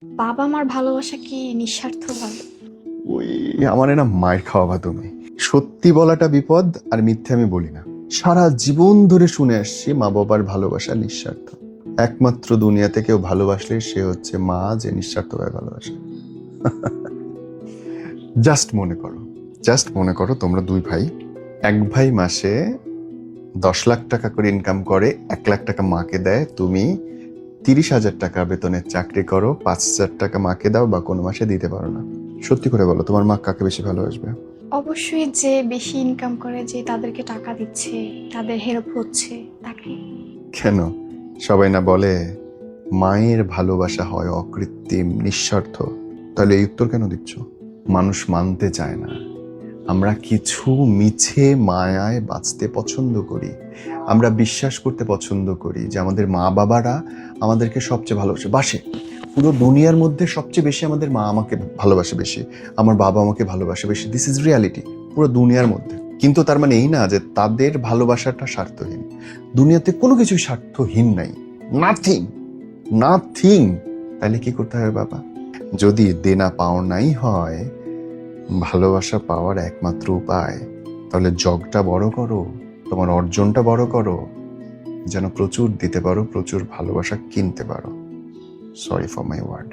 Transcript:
বাবা মার ভালোবাসা কি নিঃস্বার্থ হয়? ওই আমারে না মায়ের খাওয়াবা তুমি। সত্যি বলাটা বিপদ, আর মিথ্যে আমি বলি না। সারা জীবন ধরে শুনে আসছি মা বাবার ভালোবাসা নিঃস্বার্থ। একমাত্র দুনিয়াতে কেউ ভালোবাসলে সে হচ্ছে মা, যে নিঃস্বার্থভাবে ভালোবাসে। জাস্ট মনে করো তোমরা দুই ভাই। এক ভাই মাসে 10 লাখ টাকা করে ইনকাম করে, 1 লাখ টাকা মাকে দেয়। তুমি 30,000 টাকা বেতনের চাকরি করো, 5,000 টাকা মাকে দাও বা কোনো মাসে দিতে পারো না। সত্যি করে বলো, তোমার মা কাকে বেশি ভালোবাসবে? অবশ্যই যে বেশি ইনকাম করে, যে তাদেরকে টাকা দিচ্ছে, তাদের হেল্প হচ্ছে, তাকে। কেন? সবাই না বলে মায়ের ভালোবাসা হয় অকৃত্রিম, নিঃস্বার্থ। তাহলে এই উত্তর কেন দিচ্ছ? মানুষ মানতে চায় না। আমরা কিছু মিছে মায়ায় বাঁচতে পছন্দ করি। আমরা বিশ্বাস করতে পছন্দ করি যে আমাদের মা বাবারা আমাদেরকে সবচেয়ে ভালোবাসে। পুরো দুনিয়ার মধ্যে সবচেয়ে বেশি আমাদের মা আমাকে ভালোবাসে বেশি, আমার বাবা আমাকে ভালোবাসে বেশি। দিস ইজ রিয়ালিটি পুরো দুনিয়ার মধ্যে। কিন্তু তার মানে এই না যে তাদের ভালোবাসাটা স্বার্থহীন। দুনিয়াতে কোনো কিছুই স্বার্থহীন নাই। Nothing, nothing. তাহলে কি করতে হবে বাবা? যদি দেনা পাওনাই হয় ভালোবাসা পাওয়ার একমাত্র উপায়, তাহলে জগটা বড় করো, তোমার অর্জনটা বড় করো, যেন প্রচুর দিতে পারো, প্রচুর ভালোবাসা কিনতে পারো। Sorry for my word.